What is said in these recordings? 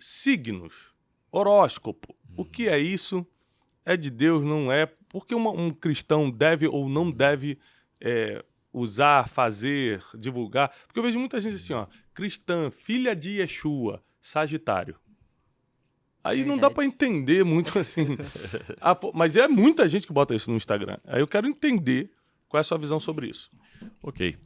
Signos, horóscopo. O que é isso? É de Deus, não é? Porque um cristão deve ou não deve usar, fazer, divulgar? Porque eu vejo muita gente assim, ó, cristã, filha de Yeshua, Sagitário. Aí não dá para entender muito assim. Mas é muita gente que bota isso no Instagram. Aí eu quero entender qual é a sua visão sobre isso. Ok.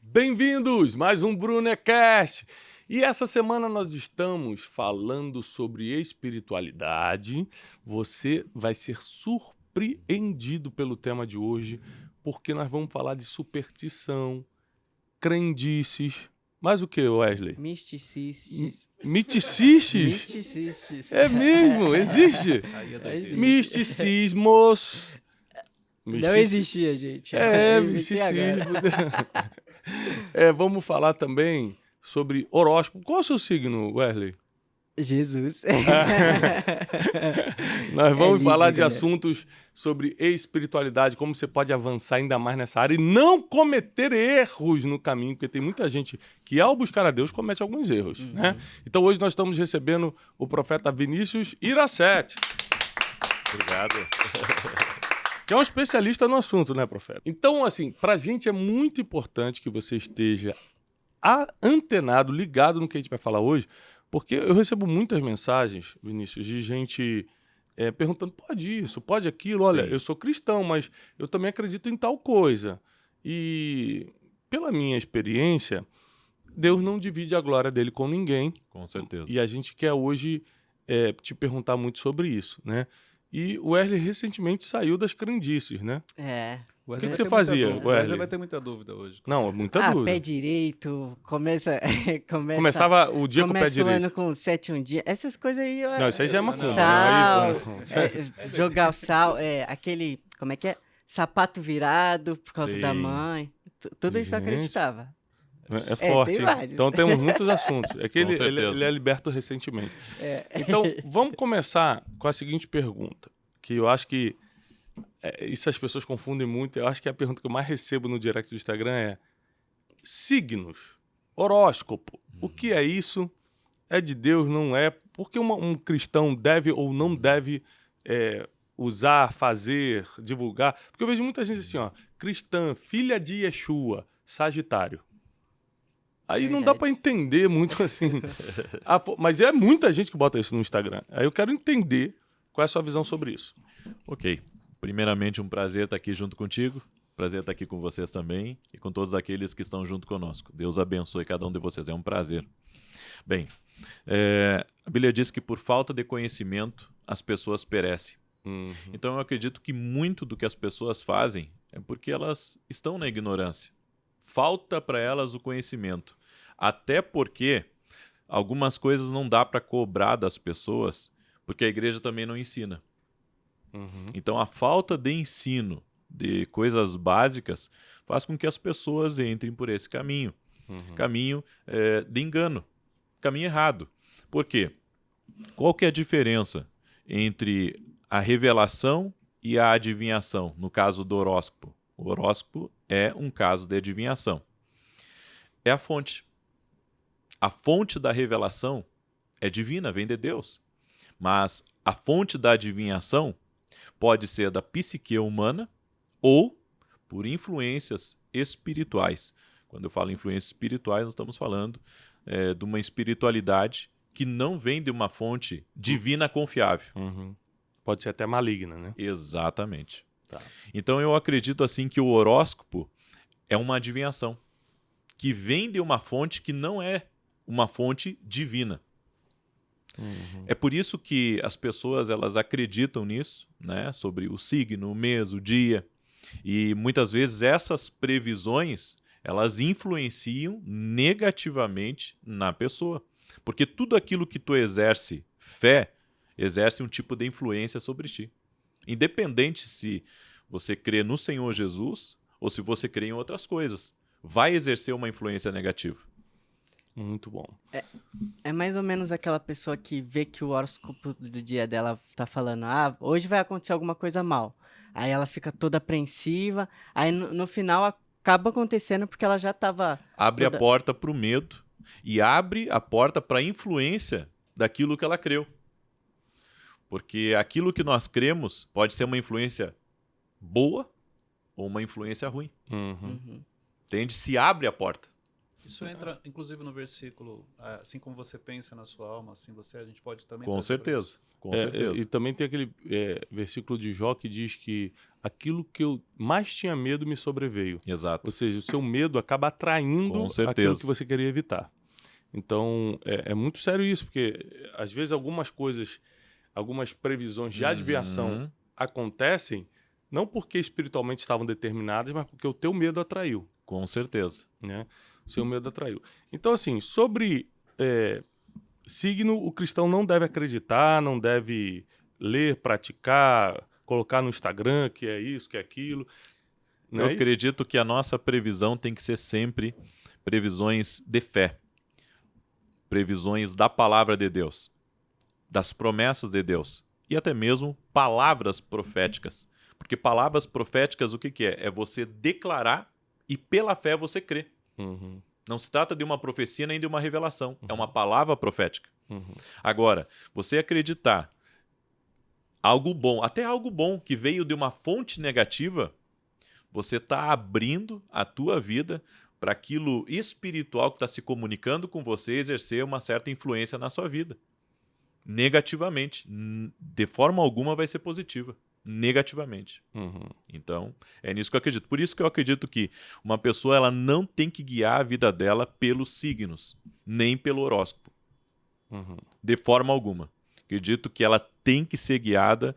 Bem-vindos! Mais um Brunecast! E essa semana nós estamos falando sobre espiritualidade. Você vai ser surpreendido pelo tema de hoje, porque nós vamos falar de superstição, crendices. Mais o que, Wesley? Misticistes. Miticistes? Misticistes. É mesmo? Existe? Existe. Misticismos. Não existia, gente. É, Eu inventei misticismo. agora. Vamos falar também sobre horóscopo. Qual é o seu signo, Wesley? Jesus. Nós vamos lindo, falar de galera. assuntos sobre espiritualidade, como você pode avançar ainda mais nessa área e não cometer erros no caminho, porque tem muita gente que, ao buscar a Deus, comete alguns erros, né? Então, hoje nós estamos recebendo o profeta Vinícius Iracete, Obrigado. que é um especialista no assunto, né, profeta? Então, assim, pra gente é muito importante que você esteja antenado, ligado no que a gente vai falar hoje, porque eu recebo muitas mensagens, Vinícius, de gente perguntando, pode isso, pode aquilo, olha, Sim. eu sou cristão, mas eu também acredito em tal coisa. E, pela minha experiência, Deus não divide a glória dele com ninguém, Com certeza. e a gente quer hoje te perguntar muito sobre isso, né? E o Wesley recentemente saiu das crendices, né? É. O que você fazia, O Wesley? Wesley vai ter muita dúvida hoje. Não, muita Pé dúvida. direito, Começava o dia com o pé começa o ano direito. com 7 um dia. Essas coisas aí... Não, isso aí já é macumba. Sal, Aí, jogar o sal, aquele, como é que é? Sapato virado por causa da Sim. mãe. Tudo isso eu Gente. acreditava. É forte. tem hein? vários. Então temos muitos assuntos. É que Com ele certeza. é liberto recentemente. Então, vamos começar com a seguinte pergunta, que eu acho que isso as pessoas confundem muito. Eu acho que a pergunta que eu mais recebo no direct do Instagram é signos, horóscopo. O que é isso? É de Deus, não é? Porque um cristão deve ou não deve usar, fazer, divulgar? Porque eu vejo muita gente assim, ó, cristã, filha de Yeshua, Sagitário. Aí não dá Verdade. para entender muito assim. Mas é muita gente que bota isso no Instagram. Aí eu quero entender qual é a sua visão sobre isso. Ok. Primeiramente, um prazer estar aqui junto contigo. Prazer estar aqui com vocês também e com todos aqueles que estão junto conosco. Deus abençoe cada um de vocês. É um prazer. Bem, a Bíblia diz que por falta de conhecimento as pessoas perecem. Então eu acredito que muito do que as pessoas fazem é porque elas estão na ignorância. Falta para elas o conhecimento. Até porque algumas coisas não dá para cobrar das pessoas, porque a igreja também não ensina. Então a falta de ensino de coisas básicas faz com que as pessoas entrem por esse caminho. Caminho de engano. Caminho errado. Por quê? Qual que é a diferença entre a revelação e a adivinhação, no caso do horóscopo? O horóscopo é um caso de adivinhação. É a fonte. A fonte da revelação é divina, vem de Deus. Mas a fonte da adivinhação pode ser da psique humana ou por influências espirituais. Quando eu falo influências espirituais, nós estamos falando de uma espiritualidade que não vem de uma fonte divina confiável. Pode ser até maligna, né? Exatamente. Tá. Então eu acredito assim que o horóscopo é uma adivinhação que vem de uma fonte que não é uma fonte divina. É por isso que as pessoas elas acreditam nisso, né? Sobre o signo, o mês, o dia. E muitas vezes essas previsões elas influenciam negativamente na pessoa. Porque tudo aquilo que tu exerce fé, exerce um tipo de influência sobre ti. Independente se você crê no Senhor Jesus ou se você crê em outras coisas, vai exercer uma influência negativa. Muito bom. É mais ou menos aquela pessoa que vê que o horóscopo do dia dela tá falando, hoje vai acontecer alguma coisa mal. Aí ela fica toda apreensiva, aí no final acaba acontecendo porque ela já tava Abre toda... a porta para o medo e abre a porta para a influência daquilo que ela creu. Porque aquilo que nós cremos pode ser uma influência boa ou uma influência ruim. Uhum. Entende? Se abre a porta. Isso entra, inclusive, no versículo, assim como você pensa na sua alma, assim a gente pode também... Com certeza. Com certeza. E também tem aquele versículo de Jó que diz que aquilo que eu mais tinha medo me sobreveio. Exato. Ou seja, o seu medo acaba atraindo Com certeza. aquilo que você queria evitar. Então, é muito sério isso, porque às vezes algumas coisas, algumas previsões de adivinhação acontecem não porque espiritualmente estavam determinadas, mas porque o teu medo atraiu. Com certeza. Né? O seu medo atraiu. Então, assim, sobre signo, o cristão não deve acreditar, não deve ler, praticar, colocar no Instagram que é isso, que é aquilo. Não Eu é isso? acredito que a nossa previsão tem que ser sempre previsões de fé. Previsões da palavra de Deus, das promessas de Deus e até mesmo palavras proféticas. Porque palavras proféticas o que é? É você declarar e pela fé você crer. Uhum. Não se trata de uma profecia nem de uma revelação. É uma palavra profética. Uhum. Agora, você acreditar algo bom, até algo bom que veio de uma fonte negativa, você está abrindo a tua vida para aquilo espiritual que está se comunicando com você exercer uma certa influência na sua vida. Negativamente. De forma alguma vai ser positiva. Negativamente. Uhum. Então, é nisso que eu acredito. Por isso que eu acredito que uma pessoa ela não tem que guiar a vida dela pelos signos, nem pelo horóscopo. Uhum. De forma alguma. Acredito que ela tem que ser guiada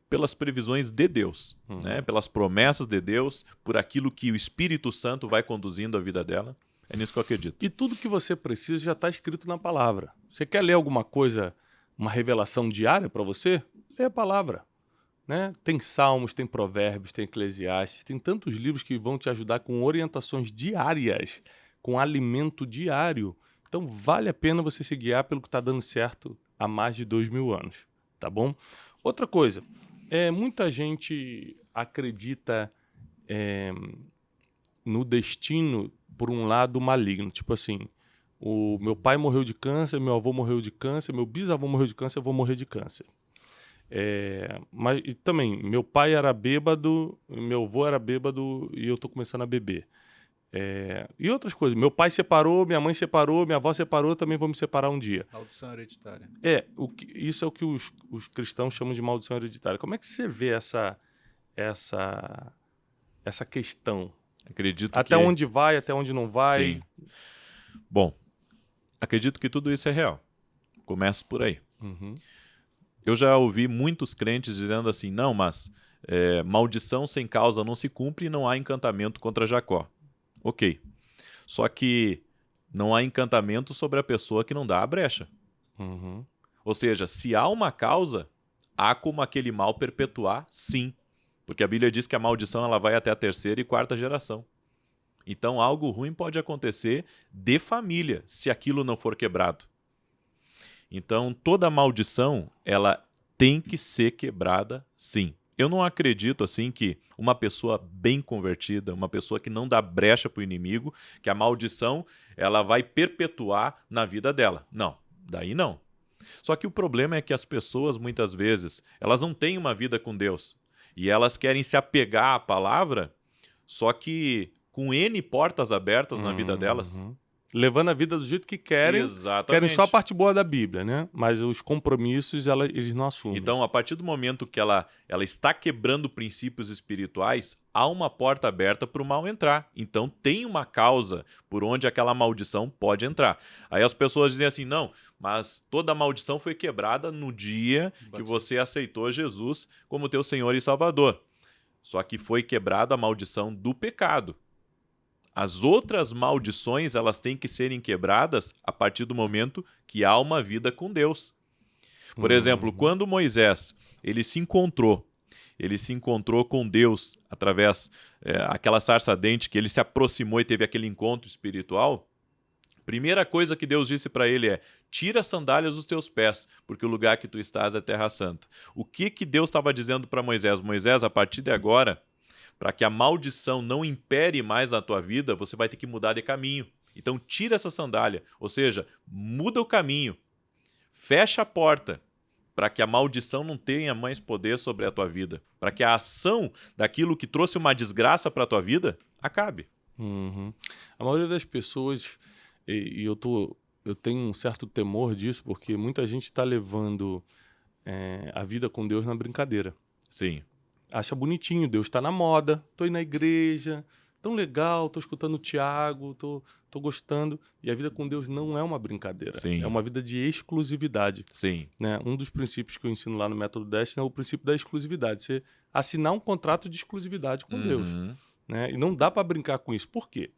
pelas previsões de Deus, né? Pelas promessas de Deus, por aquilo que o Espírito Santo vai conduzindo a vida dela. É nisso que eu acredito. E tudo que você precisa já está escrito na palavra. Você quer ler alguma coisa, uma revelação diária para você? Lê a palavra. Né? Tem Salmos, tem Provérbios, tem Eclesiastes, tem tantos livros que vão te ajudar com orientações diárias, com alimento diário. Então vale a pena você se guiar pelo que está dando certo há mais de 2000 anos, tá bom? Outra coisa, muita gente acredita no destino por um lado maligno, tipo assim, o meu pai morreu de câncer, meu avô morreu de câncer, meu bisavô morreu de câncer, eu vou morrer de câncer. Mas e também, meu pai era bêbado, meu avô era bêbado e eu tô começando a beber. E outras coisas. Meu pai separou, minha mãe separou, minha avó separou, também vou me separar um dia. Maldição hereditária. Isso é o que os cristãos chamam de maldição hereditária. Como é que você vê essa questão? Acredito até onde vai, até onde não vai? Sim. Bom, acredito que tudo isso é real. Começo por aí. Uhum. Eu já ouvi muitos crentes dizendo assim, não, mas maldição sem causa não se cumpre e não há encantamento contra Jacó. Ok. Só que não há encantamento sobre a pessoa que não dá a brecha. Uhum. Ou seja, se há uma causa, há como aquele mal perpetuar, sim. Porque a Bíblia diz que a maldição ela vai até a 3ª e 4ª geração. Então algo ruim pode acontecer de família, se aquilo não for quebrado. Então toda maldição, ela tem que ser quebrada, sim. Eu não acredito assim que uma pessoa bem convertida, uma pessoa que não dá brecha para o inimigo, que a maldição ela vai perpetuar na vida dela. Não, daí não. Só que o problema é que as pessoas muitas vezes, elas não têm uma vida com Deus e elas querem se apegar à palavra, só que com N portas abertas na vida delas. Levando a vida do jeito que querem. Exatamente. Querem só a parte boa da Bíblia, né? Mas os compromissos eles não assumem. Então, a partir do momento que ela está quebrando princípios espirituais, há uma porta aberta para o mal entrar. Então, tem uma causa por onde aquela maldição pode entrar. Aí as pessoas dizem assim, não, mas toda a maldição foi quebrada no dia que você aceitou Jesus como teu Senhor e Salvador. Só que foi quebrada a maldição do pecado. As outras maldições, elas têm que serem quebradas a partir do momento que há uma vida com Deus. Por exemplo, quando Moisés ele se encontrou com Deus através daquela sarça ardente que ele se aproximou e teve aquele encontro espiritual, Primeira coisa que Deus disse para ele é: tira as sandálias dos teus pés, porque o lugar que tu estás é terra santa. O que Deus estava dizendo para Moisés? Moisés, a partir de agora, para que a maldição não impere mais na tua vida, você vai ter que mudar de caminho. Então tira essa sandália, ou seja, muda o caminho, fecha a porta, para que a maldição não tenha mais poder sobre a tua vida, para que a ação daquilo que trouxe uma desgraça para a tua vida acabe. Uhum. A maioria das pessoas, e eu tenho um certo temor disso, porque muita gente está levando a vida com Deus na brincadeira. Sim. Acha bonitinho, Deus está na moda, tô indo na igreja, tão legal, tô escutando o Tiago, tô gostando. E a vida com Deus não é uma brincadeira. Sim. É uma vida de exclusividade. Sim. Né? Um dos princípios que eu ensino lá no Método Destiny é o princípio da exclusividade. Você assinar um contrato de exclusividade com Deus. Né? E não dá para brincar com isso. Por quê?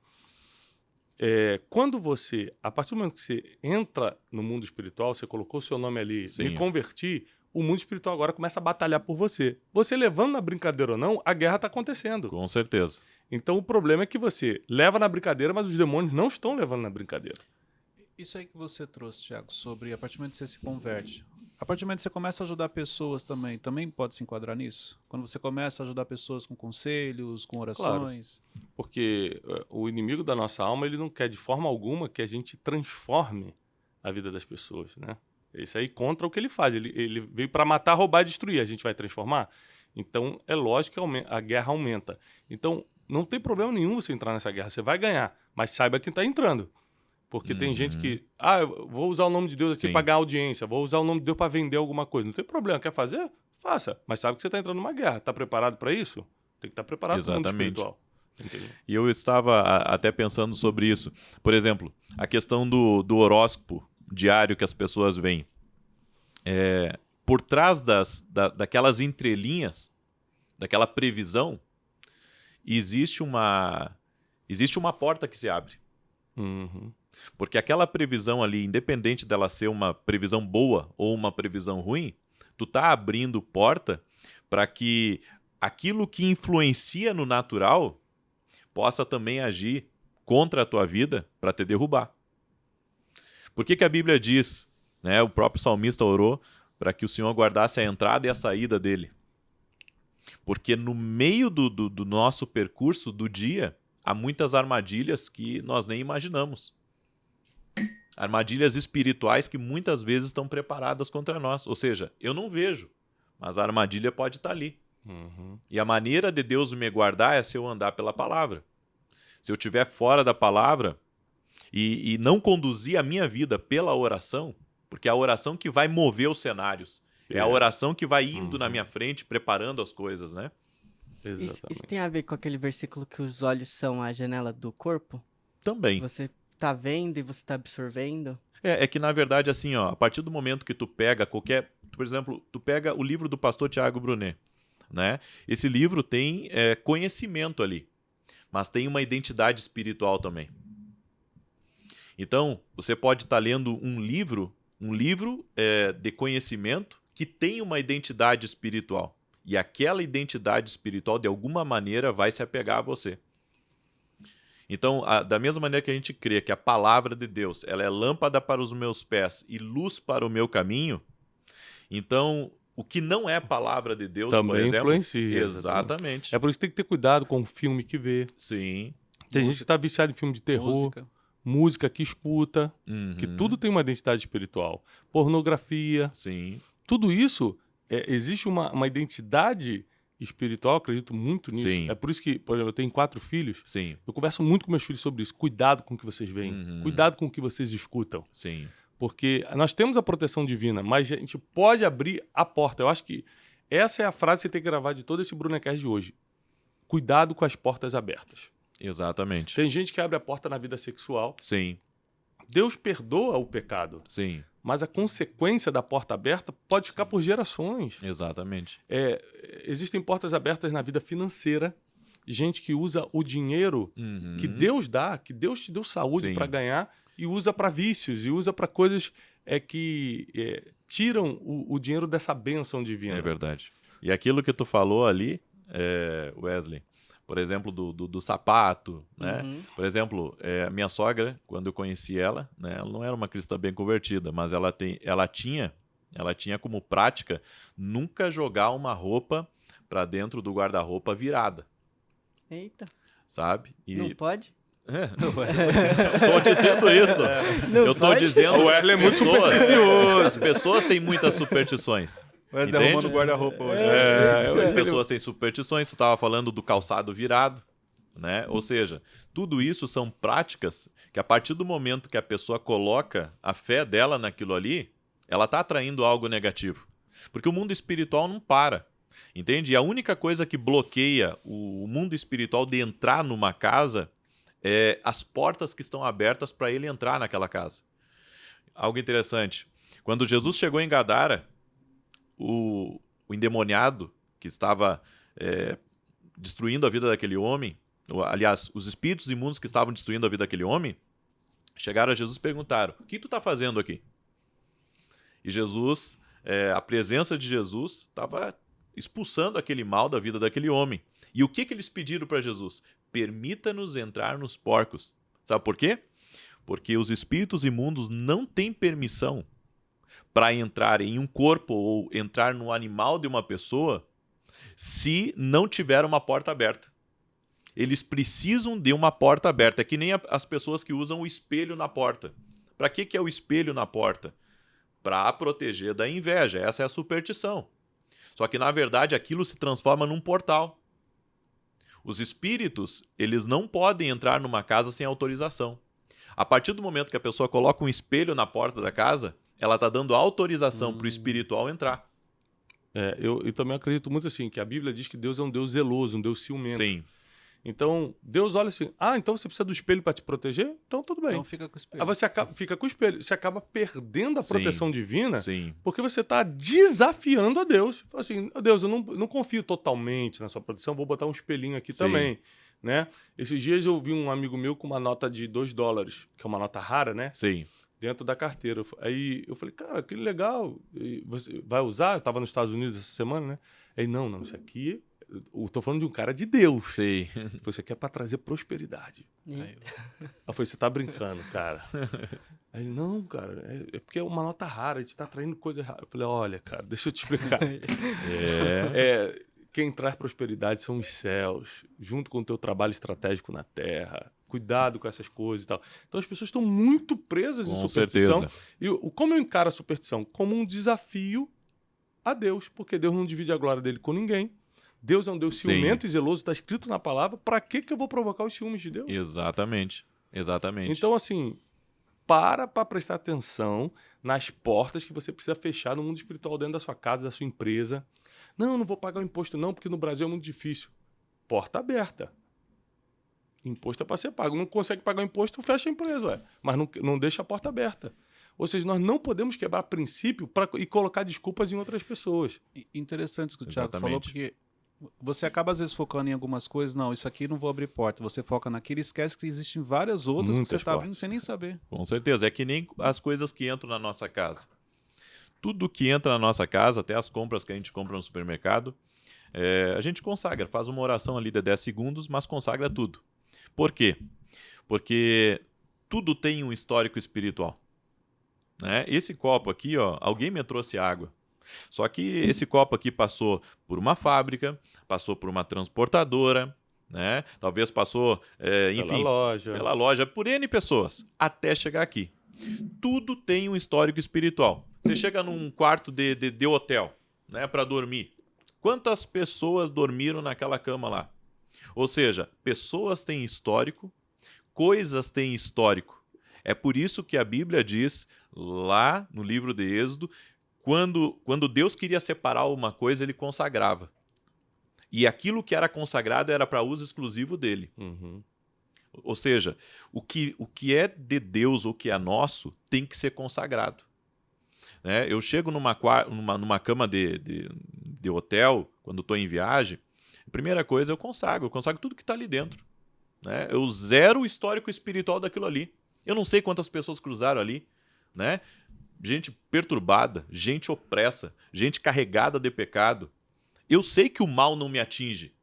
Quando você, a partir do momento que você entra no mundo espiritual, você colocou o seu nome ali, Sim. me converti, o mundo espiritual agora começa a batalhar por você. Você levando na brincadeira ou não, a guerra está acontecendo. Com certeza. Então o problema é que você leva na brincadeira, mas os demônios não estão levando na brincadeira. Isso aí que você trouxe, Thiago, sobre a partir do momento que você se converte. A partir do momento que você começa a ajudar pessoas também pode se enquadrar nisso? Quando você começa a ajudar pessoas com conselhos, com orações? Claro. Porque o inimigo da nossa alma, ele não quer de forma alguma que a gente transforme a vida das pessoas, né? Isso aí contra o que ele faz. Ele veio para matar, roubar e destruir. A gente vai transformar? Então, é lógico que a guerra aumenta. Então, não tem problema nenhum você entrar nessa guerra. Você vai ganhar, mas saiba quem está entrando. Porque tem gente que... eu vou usar o nome de Deus aqui para ganhar audiência. Vou usar o nome de Deus para vender alguma coisa. Não tem problema. Quer fazer? Faça. Mas sabe que você está entrando numa guerra. Está preparado para isso? Tem que estar preparado para o mundo espiritual. Entendeu? E eu estava até pensando sobre isso. Por exemplo, a questão do horóscopo diário que as pessoas veem. Por trás daquelas entrelinhas, daquela previsão, existe uma porta que se abre. Uhum. Porque aquela previsão ali, independente dela ser uma previsão boa ou uma previsão ruim, tu tá abrindo porta para que aquilo que influencia no natural possa também agir contra a tua vida para te derrubar. Por que a Bíblia diz, né, o próprio salmista orou para que o Senhor guardasse a entrada e a saída dele? Porque no meio do nosso percurso do dia, há muitas armadilhas que nós nem imaginamos. Armadilhas espirituais que muitas vezes estão preparadas contra nós. Ou seja, eu não vejo, mas a armadilha pode estar ali. Uhum. E a maneira de Deus me guardar é se eu andar pela palavra. Se eu estiver fora da palavra e não conduzir a minha vida pela oração, porque é a oração que vai mover os cenários. É a oração que vai indo na minha frente, preparando as coisas, né? Exatamente. Isso tem a ver com aquele versículo que os olhos são a janela do corpo? Também. Você tá vendo e você tá absorvendo? É que, na verdade, assim, ó, a partir do momento que tu pega por exemplo, tu pega o livro do pastor Tiago Brunet, né? Esse livro tem conhecimento ali, mas tem uma identidade espiritual também. Então, você pode estar lendo um livro de conhecimento que tem uma identidade espiritual. E aquela identidade espiritual, de alguma maneira, vai se apegar a você. Então, da mesma maneira que a gente crê que a palavra de Deus ela é lâmpada para os meus pés e luz para o meu caminho, então, o que não é palavra de Deus, também por exemplo... influencia. Exatamente. É por isso que tem que ter cuidado com o filme que vê. Sim. Tem gente que está viciada em filme de terror, música que escuta, que tudo tem uma identidade espiritual. Pornografia. Sim. Tudo isso, existe uma identidade espiritual, acredito muito nisso. Sim. É por isso que, por exemplo, eu tenho 4 filhos. Sim. Eu converso muito com meus filhos sobre isso. Cuidado com o que vocês veem. Cuidado com o que vocês escutam. Sim. Porque nós temos a proteção divina, mas a gente pode abrir a porta. Eu acho que essa é a frase que você tem que gravar de todo esse Brunecast de hoje. Cuidado com as portas abertas. Exatamente. Tem gente que abre a porta na vida sexual. Sim. Deus perdoa o pecado. Sim. Mas a consequência da porta aberta pode ficar por gerações. Exatamente. Existem portas abertas na vida financeira. Gente que usa o dinheiro que Deus dá, que Deus te deu saúde para ganhar, e usa para vícios, e usa para coisas que tiram o dinheiro dessa bênção divina. É verdade. E aquilo que tu falou ali, Wesley, Por exemplo, do sapato, né? Uhum. Por exemplo, minha sogra, quando eu conheci ela, né, ela não era uma cristã bem convertida, mas ela tinha como prática nunca jogar uma roupa para dentro do guarda-roupa virada, Eita, sabe? não pode? Eu tô dizendo isso. Não Eu tô pode? dizendo O que Wesley é muito supersticioso. as pessoas têm muitas superstições. Mas Entende? arrumando guarda-roupa hoje. As pessoas têm superstições. Tu estava falando do calçado virado, né? Ou seja, tudo isso são práticas que a partir do momento que a pessoa coloca a fé dela naquilo ali, ela está atraindo algo negativo. Porque o mundo espiritual não para. Entende? E a única coisa que bloqueia o mundo espiritual de entrar numa casa é as portas que estão abertas para ele entrar naquela casa. Algo interessante. Quando Jesus chegou em Gadara, o endemoniado que estava destruindo a vida daquele homem, aliás, os espíritos imundos que estavam destruindo a vida daquele homem, chegaram a Jesus e perguntaram: o que tu está fazendo aqui? E Jesus, a presença de Jesus estava expulsando aquele mal da vida daquele homem. E o que eles pediram para Jesus? Permita-nos entrar nos porcos. Sabe por quê? Porque os espíritos imundos não têm permissão para entrar em um corpo ou entrar no animal de uma pessoa se não tiver uma porta aberta. Eles precisam de uma porta aberta. É que nem as pessoas que usam o espelho na porta. Para que é o espelho na porta? Para proteger da inveja. Essa é a superstição. Só que, na verdade, aquilo se transforma num portal. Os espíritos, eles não podem entrar numa casa sem autorização. A partir do momento que a pessoa coloca um espelho na porta da casa, ela está dando autorização para o espiritual entrar. Eu também acredito muito assim, que a Bíblia diz que Deus é um Deus zeloso, um Deus ciumento. Sim. Então, Deus olha assim, então você precisa do espelho para te proteger? Então tudo bem. Então fica com o espelho. Aí você fica com o espelho. Você acaba perdendo a Sim. proteção divina, Sim. porque você está desafiando a Deus. Fala assim, Deus, eu não confio totalmente na sua proteção, vou botar um espelhinho aqui Sim. também. Né? Esses dias eu vi um amigo meu com uma nota de $2, que é uma nota rara, né? Sim. Dentro da carteira. Aí eu falei, cara, que legal. Você vai usar? Eu estava nos Estados Unidos essa semana, né? Aí, não, isso aqui... Eu tô falando de um cara de Deus. Sim. Isso aqui é para trazer prosperidade. Aí, Aí eu falei, você tá brincando, cara. Aí, não, cara, é porque é uma nota rara, a gente tá traindo coisa errada. Eu falei, olha, cara, deixa eu te explicar. Quem traz prosperidade são os céus, junto com o teu trabalho estratégico na terra. Cuidado com essas coisas e tal. Então as pessoas estão muito presas em superstição. certeza. E como eu encaro a superstição? Como um desafio a Deus, porque Deus não divide a glória dele com ninguém. Deus é um Deus Sim. ciumento e zeloso, está escrito na palavra. Para que eu vou provocar os ciúmes de Deus? Exatamente. Exatamente. Então, assim, para prestar atenção nas portas que você precisa fechar no mundo espiritual dentro da sua casa, da sua empresa. Não vou pagar o imposto não, porque no Brasil é muito difícil. Porta aberta. Imposto é para ser pago. Não consegue pagar o imposto, fecha a empresa, ué. Mas não deixa a porta aberta. Ou seja, nós não podemos quebrar princípio e colocar desculpas em outras pessoas. Interessante isso que o Thiago Exatamente. falou, porque você acaba às vezes focando em algumas coisas, não, isso aqui não vou abrir porta. Você foca naquilo e esquece que existem várias outras que você Muitas está portas. abrindo sem nem saber. Com certeza. É que nem as coisas que entram na nossa casa. Tudo que entra na nossa casa, até as compras que a gente compra no supermercado, a gente consagra, faz uma oração ali de 10 segundos, mas consagra tudo. Por quê? Porque tudo tem um histórico espiritual. Né? Esse copo aqui, ó, alguém me trouxe água. Só que esse copo aqui passou por uma fábrica, passou por uma transportadora, né? Talvez passou, enfim, pela loja, por N pessoas, até chegar aqui. Tudo tem um histórico espiritual. Você chega num quarto de hotel, né, para dormir. Quantas pessoas dormiram naquela cama lá? Ou seja, pessoas têm histórico, coisas têm histórico. É por isso que a Bíblia diz, lá no livro de Êxodo, quando Deus queria separar uma coisa, ele consagrava. E aquilo que era consagrado era para uso exclusivo dele. Uhum. Ou seja, o que é de Deus, o que é nosso, tem que ser consagrado. Né? Eu chego numa cama de hotel, quando estou em viagem, a primeira coisa eu consagro tudo que está ali dentro. Né? Eu zero o histórico espiritual daquilo ali. Eu não sei quantas pessoas cruzaram ali, né? Gente perturbada, gente opressa, gente carregada de pecado. Eu sei que o mal não me atinge,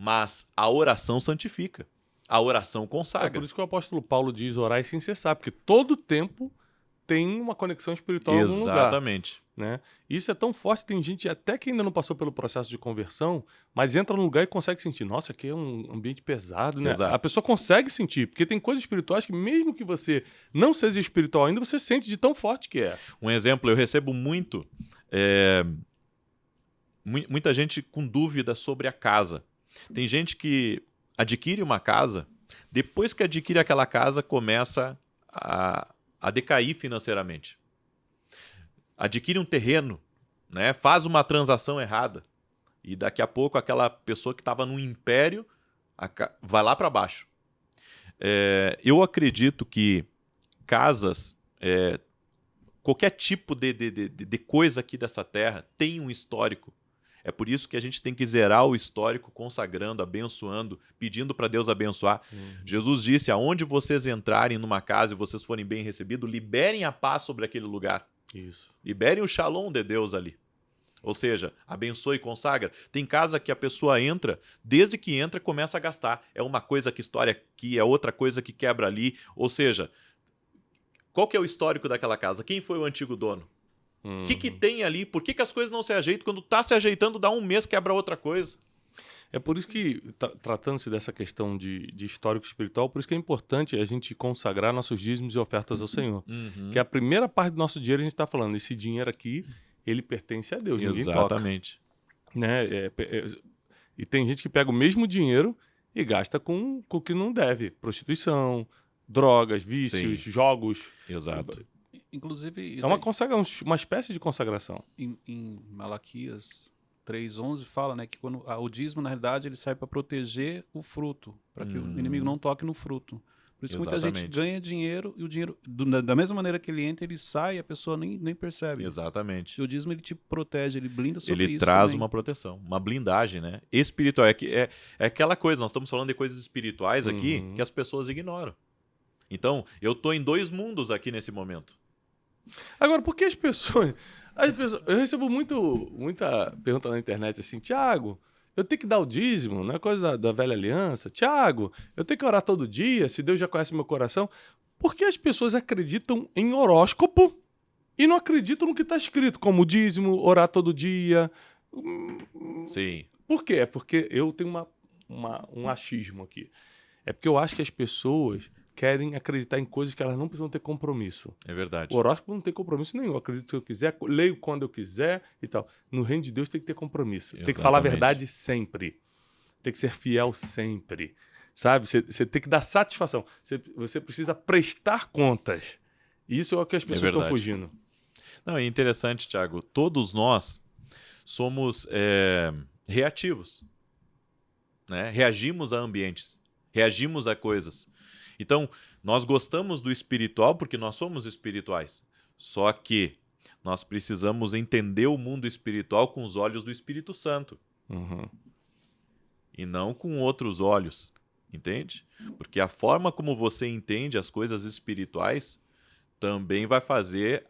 Mas a oração santifica. A oração É consagra. por isso que o apóstolo Paulo diz orar sem cessar, porque todo tempo tem uma conexão espiritual em algum lugar. Exatamente. Né? Isso é tão forte, tem gente até que ainda não passou pelo processo de conversão, mas entra num lugar e consegue sentir, nossa, aqui é um ambiente pesado, né? Exato. A pessoa consegue sentir, porque tem coisas espirituais que mesmo que você não seja espiritual ainda, você sente de tão forte que é. Um exemplo, eu recebo muito... muita gente com dúvida sobre a casa. Tem gente que adquire uma casa, depois que adquire aquela casa, começa a decair financeiramente. Adquire um terreno, né, faz uma transação errada, e daqui a pouco aquela pessoa que estava num império vai lá para baixo. Eu acredito que casas, qualquer tipo de coisa aqui dessa terra tem um histórico. É por isso que a gente tem que zerar o histórico, consagrando, abençoando, pedindo para Deus abençoar. Jesus disse, aonde vocês entrarem numa casa e vocês forem bem recebidos, liberem a paz sobre aquele lugar. Isso. Liberem o shalom de Deus ali. Ou seja, abençoe e consagra. Tem casa que a pessoa entra, desde que entra, começa a gastar. É uma coisa que estoura aqui, é outra coisa que quebra ali. Ou seja, qual que é o histórico daquela casa? Quem foi o antigo dono? O que tem ali? Por que as coisas não se ajeitam? Quando está se ajeitando, dá um mês, quebra outra coisa. É por isso que, tratando-se dessa questão de histórico espiritual, por isso que é importante a gente consagrar nossos dízimos e ofertas ao Senhor. Que a primeira parte do nosso dinheiro, a gente está falando, esse dinheiro aqui, ele pertence a Deus, ninguém toca. Exatamente. Né? E tem gente que pega o mesmo dinheiro e gasta com o que não deve. Prostituição, drogas, vícios, jogos. Exato. Inclusive... É uma espécie de consagração. Em Malaquias 3:11 fala, né, que quando o dízimo, na realidade, ele sai para proteger o fruto, para que o inimigo não toque no fruto. Por isso que muita gente ganha dinheiro e o dinheiro, da mesma maneira que ele entra, ele sai e a pessoa nem percebe. Exatamente. E o dízimo, ele te protege, ele blinda sobre isso. Ele traz também. uma proteção, uma blindagem, né? Espiritual. É aquela coisa, nós estamos falando de coisas espirituais aqui que as pessoas ignoram. Então, eu estou em 2 mundos aqui nesse momento. Agora, por que as pessoas... Eu recebo muita pergunta na internet assim, Tiago, eu tenho que dar o dízimo, não é coisa da velha aliança? Tiago, eu tenho que orar todo dia, se Deus já conhece meu coração. Por que as pessoas acreditam em horóscopo e não acreditam no que está escrito, como dízimo, orar todo dia? Sim. Por quê? É porque eu tenho um achismo aqui. É porque eu acho que as pessoas querem acreditar em coisas que elas não precisam ter compromisso. É verdade. O horóscopo não tem compromisso nenhum. Eu acredito se eu quiser, leio quando eu quiser e tal. No reino de Deus tem que ter compromisso. Tem que falar a verdade sempre. Tem que ser fiel sempre. Sabe? Você tem que dar satisfação. Você precisa prestar contas. Isso é o que as pessoas estão fugindo. Não, é interessante, Tiago. Todos nós somos reativos. Né? Reagimos a ambientes. Reagimos a coisas. Então, nós gostamos do espiritual porque nós somos espirituais. Só que nós precisamos entender o mundo espiritual com os olhos do Espírito Santo. E não com outros olhos. Entende? Porque a forma como você entende as coisas espirituais também vai fazer,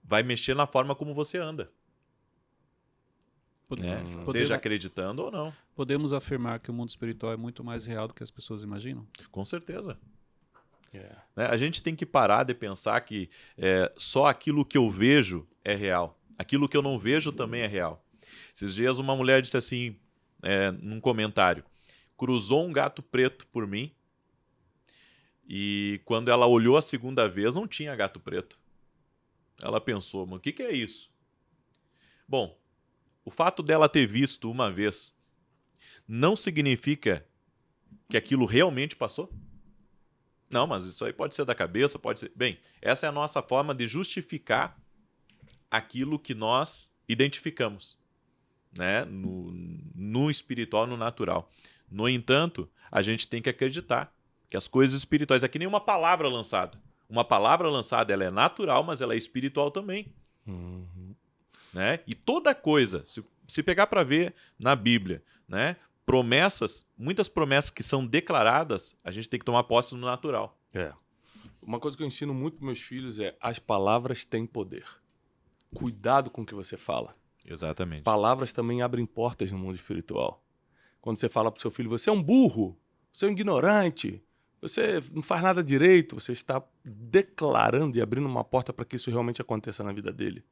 vai mexer na forma como você anda. Seja acreditando ou não. Podemos afirmar que o mundo espiritual é muito mais real do que as pessoas imaginam? Com certeza. A gente tem que parar de pensar que só aquilo que eu vejo é real. Aquilo que eu não vejo também é real. Esses dias uma mulher disse assim, num comentário, cruzou um gato preto por mim e quando ela olhou a segunda vez não tinha gato preto. Ela pensou, mas o que é isso? Bom, o fato dela ter visto uma vez não significa que aquilo realmente passou? Não, mas isso aí pode ser da cabeça, pode ser... Bem, essa é a nossa forma de justificar aquilo que nós identificamos, né? No espiritual, no natural. No entanto, a gente tem que acreditar que as coisas espirituais... É que nem uma palavra lançada. Uma palavra lançada, ela é natural, mas ela é espiritual também. Né? E toda coisa, se pegar para ver na Bíblia, né? Promessas, muitas promessas que são declaradas, a gente tem que tomar posse no natural. Uma coisa que eu ensino muito para meus filhos é as palavras têm poder. Cuidado com o que você fala. Exatamente. Palavras também abrem portas no mundo espiritual. Quando você fala pro seu filho, você é um burro, você é um ignorante, você não faz nada direito, você está declarando e abrindo uma porta para que isso realmente aconteça na vida dele.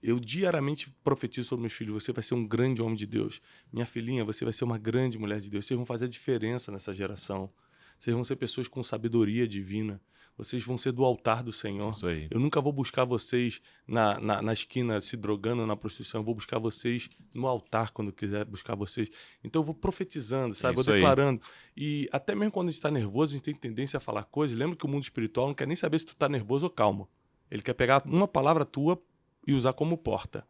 Eu diariamente profetizo sobre meus filhos, você vai ser um grande homem de Deus. Minha filhinha, você vai ser uma grande mulher de Deus. Vocês vão fazer a diferença nessa geração. Vocês vão ser pessoas com sabedoria divina. Vocês vão ser do altar do Senhor. Isso aí. Eu nunca vou buscar vocês na esquina se drogando na prostituição. Eu vou buscar vocês no altar quando eu quiser buscar vocês. Então eu vou profetizando, sabe? Isso Vou aí. declarando. E até mesmo quando a gente está nervoso, a gente tem tendência a falar coisas. Lembra que o mundo espiritual não quer nem saber se tu está nervoso ou calmo. Ele quer pegar uma palavra tua e usar como porta.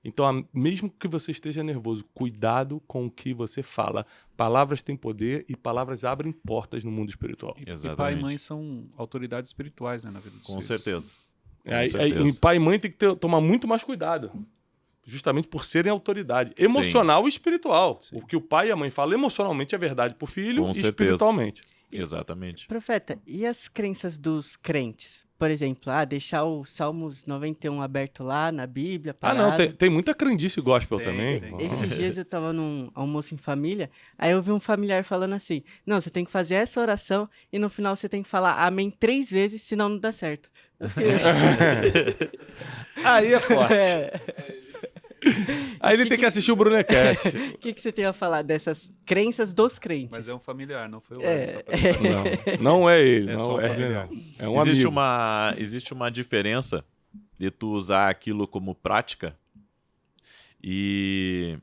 Então, mesmo que você esteja nervoso, cuidado com o que você fala. Palavras têm poder e palavras abrem portas no mundo espiritual. E Exatamente. pai e mãe são autoridades espirituais, né, na vida dos Com filhos. certeza. E pai e mãe tem que tomar muito mais cuidado. Justamente por serem autoridade emocional e espiritual. Sim. O que o pai e a mãe falam emocionalmente é verdade pro filho Com e certeza. espiritualmente. Exatamente. Profeta, e as crenças dos crentes? Por exemplo, deixar o Salmos 91 aberto lá na Bíblia, parado. Não, tem muita crendice gospel Tem, também. tem. Esses dias eu tava num almoço em família, aí eu vi um familiar falando assim, não, você tem que fazer essa oração e no final você tem que falar amém 3 vezes, senão não dá certo. Eu fiquei, Aí é forte. Aí ele tem que assistir o Brunecast. O que você tem a falar dessas crenças dos crentes? Mas é um familiar, não foi o É. Wesley. Não é ele. É não só um é familiar. ele, não. É um existe amigo. existe uma diferença de tu usar aquilo como prática e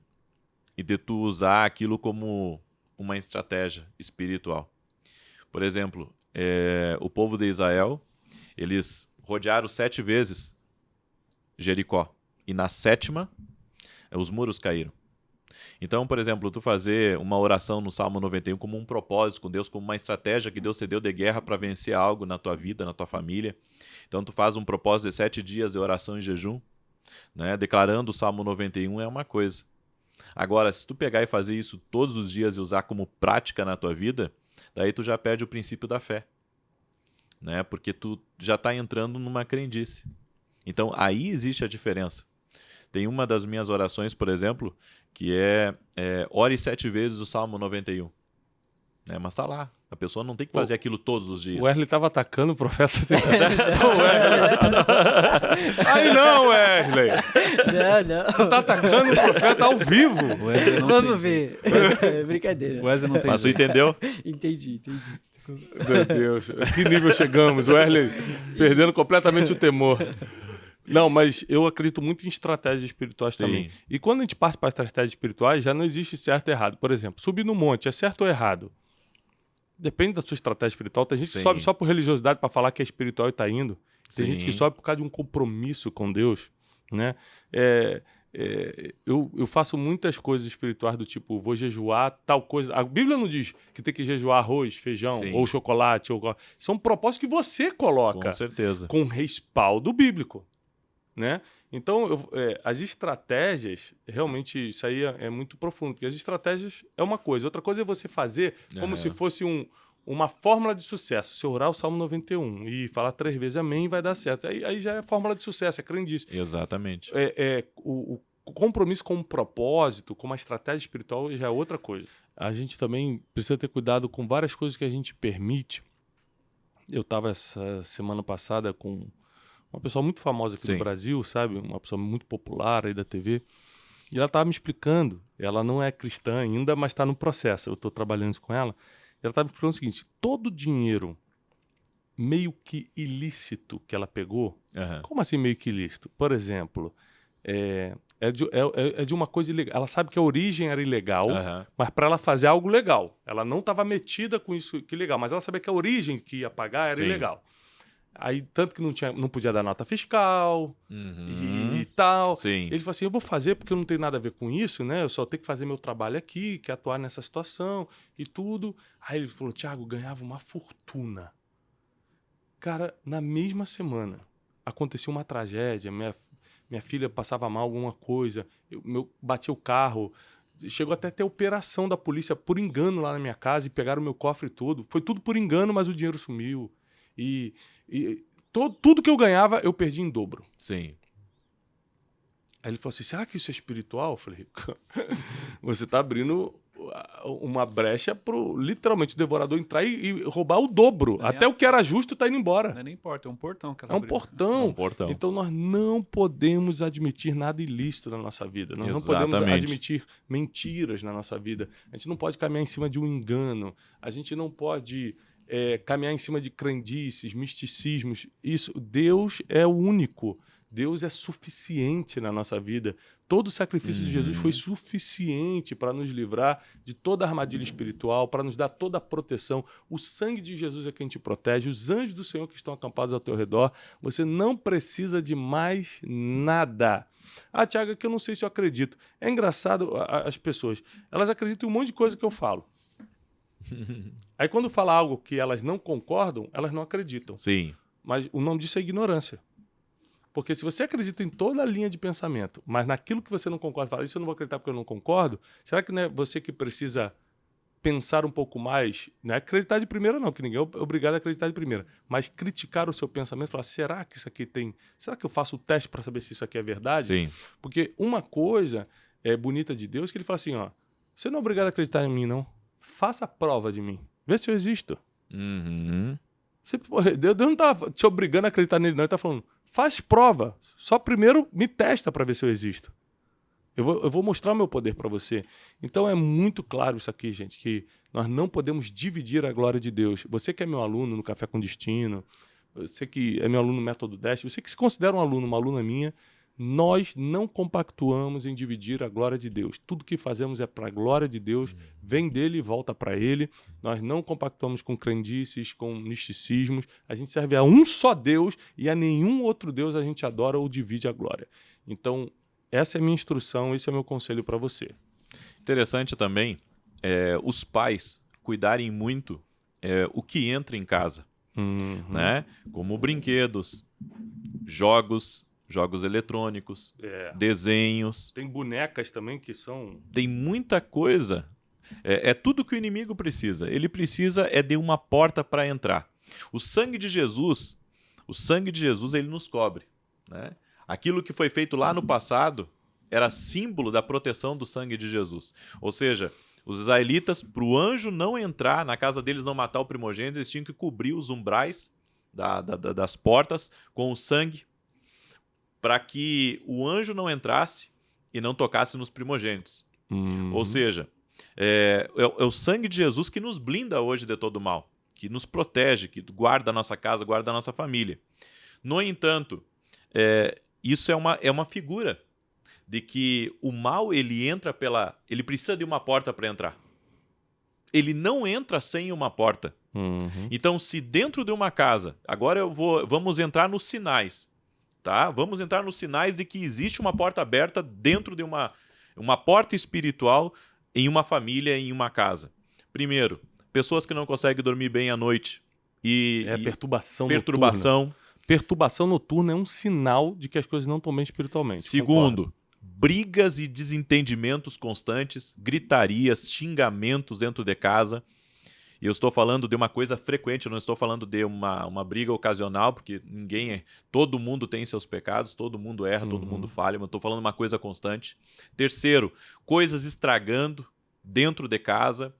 de tu usar aquilo como uma estratégia espiritual. Por exemplo, o povo de Israel, eles rodearam 7 vezes Jericó. E na 7ª, os muros caíram. Então, por exemplo, tu fazer uma oração no Salmo 91 como um propósito com Deus, como uma estratégia que Deus te deu de guerra para vencer algo na tua vida, na tua família. Então, tu faz um propósito de 7 dias de oração e jejum, né? Declarando o Salmo 91 é uma coisa. Agora, se tu pegar e fazer isso todos os dias e usar como prática na tua vida, daí tu já perde o princípio da fé, né? Porque tu já está entrando numa crendice. Então, aí existe a diferença. Tem uma das minhas orações, por exemplo, que ore 7 vezes o Salmo 91. Mas tá lá. A pessoa não tem que fazer aquilo todos os dias. O Wesley estava atacando o profeta. Aí não, Wesley. Não. Você tá atacando o profeta ao vivo. O Wesley não Vamos tem ver. Brincadeira. O Wesley não tem Mas tu jeito. entendeu? Entendi. Meu Deus, que nível chegamos? O Wesley perdendo completamente o temor. Não, mas eu acredito muito em estratégias espirituais Sim. também. E quando a gente parte para estratégias espirituais, já não existe certo e errado. Por exemplo, subir no monte é certo ou errado? Depende da sua estratégia espiritual. Tem gente que Sim. sobe só por religiosidade para falar que é espiritual e está indo. Tem Sim. gente que sobe por causa de um compromisso com Deus, né? Eu faço muitas coisas espirituais do tipo, vou jejuar tal coisa. A Bíblia não diz que tem que jejuar arroz, feijão, Sim. ou chocolate. São propósitos que você coloca Com certeza. com respaldo bíblico, né? Então, as estratégias, realmente, isso aí é muito profundo, porque as estratégias é uma coisa. Outra coisa é você fazer como se fosse uma fórmula de sucesso. Você orar o Salmo 91 e falar 3 vezes amém, vai dar certo. Aí já é fórmula de sucesso, é crendice. Exatamente. O compromisso com um propósito, com uma estratégia espiritual, já é outra coisa. A gente também precisa ter cuidado com várias coisas que a gente permite. Eu estava essa semana passada com uma pessoa muito famosa aqui Sim. no Brasil, sabe? Uma pessoa muito popular aí da TV. E ela estava me explicando, ela não é cristã ainda, mas está no processo, eu estou trabalhando isso com ela. E ela estava me explicando o seguinte, todo o dinheiro meio que ilícito que ela pegou, Aham. como assim meio que ilícito? Por exemplo, é de uma coisa ilegal. Ela sabe que a origem era ilegal, Aham. mas para ela fazer algo legal. Ela não estava metida com isso que legal, mas ela sabia que a origem que ia pagar era Sim. ilegal. Aí, tanto que não podia dar nota fiscal Uhum. e tal. Sim. Ele falou assim, eu vou fazer porque eu não tenho nada a ver com isso, né? Eu só tenho que fazer meu trabalho aqui, que é atuar nessa situação e tudo. Aí ele falou, Thiago, ganhava uma fortuna. Cara, na mesma semana, acontecia uma tragédia, minha filha passava mal alguma coisa, batia o carro, chegou até ter operação da polícia por engano lá na minha casa e pegaram o meu cofre e tudo. Foi tudo por engano, mas o dinheiro sumiu. E tudo que eu ganhava, eu perdi em dobro. Sim. Aí ele falou assim, será que isso é espiritual? Eu falei, você está abrindo uma brecha pro, literalmente, o devorador entrar e roubar o dobro. Até o que era justo tá indo embora. Não é nem porta, é um portão. Que É um portão. É um portão. Então nós não podemos admitir nada ilícito na nossa vida. Nós não podemos Exatamente. admitir mentiras na nossa vida. A gente não pode caminhar em cima de um engano. A gente não pode caminhar em cima de crendices, misticismos. Isso, Deus é o único. Deus é suficiente na nossa vida. Todo o sacrifício de Jesus foi suficiente para nos livrar de toda a armadilha espiritual, para nos dar toda a proteção. O sangue de Jesus é quem te protege, os anjos do Senhor que estão acampados ao teu redor. Você não precisa de mais nada. Ah, Tiago, é que eu não sei se eu acredito. É engraçado, as pessoas, elas acreditam em um monte de coisa que eu falo. Aí quando fala algo que elas não concordam, elas não acreditam. Sim. Mas o nome disso é ignorância. Porque se você acredita em toda a linha de pensamento, mas naquilo que você não concorda, fala, isso eu não vou acreditar porque eu não concordo, será que não é você que precisa pensar um pouco mais? Não é acreditar de primeira não, que ninguém é obrigado a acreditar de primeira, mas criticar o seu pensamento e falar, será que isso aqui tem... Será que eu faço o teste para saber se isso aqui é verdade? Sim. Porque uma coisa bonita de Deus que ele fala assim, ó, você não é obrigado a acreditar em mim, não. Faça a prova de mim. Vê se eu existo. Deus não está te obrigando a acreditar nele, não. Ele está falando, faz prova. Só primeiro me testa para ver se eu existo. Eu vou mostrar o meu poder para você. Então é muito claro isso aqui, gente, que nós não podemos dividir a glória de Deus. Você que é meu aluno no Café com Destino, você que é meu aluno no Método Dash, você que se considera um aluno, uma aluna minha, nós não compactuamos em dividir a glória de Deus. Tudo que fazemos é para a glória de Deus, vem dele e volta para ele. Nós não compactuamos com crendices, com misticismos. A gente serve a um só Deus e a nenhum outro Deus a gente adora ou divide a glória. Então, essa é a minha instrução, esse é o meu conselho para você. Interessante também os pais cuidarem muito o que entra em casa, né? Como brinquedos, jogos eletrônicos, desenhos. Tem bonecas também que são... Tem muita coisa. É tudo que o inimigo precisa. Ele precisa de uma porta para entrar. O sangue de Jesus, ele nos cobre, né? Aquilo que foi feito lá no passado era símbolo da proteção do sangue de Jesus. Ou seja, os israelitas, para o anjo não entrar na casa deles, não matar o primogênito, eles tinham que cobrir os umbrais das portas com o sangue, para que o anjo não entrasse e não tocasse nos primogênitos. Ou seja, é o sangue de Jesus que nos blinda hoje de todo mal, que nos protege, que guarda a nossa casa, guarda a nossa família. No entanto, isso é uma figura de que o mal ele precisa de uma porta para entrar. Ele não entra sem uma porta. Então, se dentro de uma casa, agora vamos entrar nos sinais. Tá? Vamos entrar nos sinais de que existe uma porta aberta dentro de uma porta espiritual em uma família, em uma casa. Primeiro, pessoas que não conseguem dormir bem à noite. Perturbação. Perturbação noturna é um sinal de que as coisas não estão bem espiritualmente. Segundo, brigas e desentendimentos constantes, gritarias, xingamentos dentro de casa. E eu estou falando de uma coisa frequente, eu não estou falando de uma briga ocasional, porque todo mundo tem seus pecados, todo mundo erra, todo mundo falha, mas eu estou falando de uma coisa constante. Terceiro, coisas estragando dentro de casa,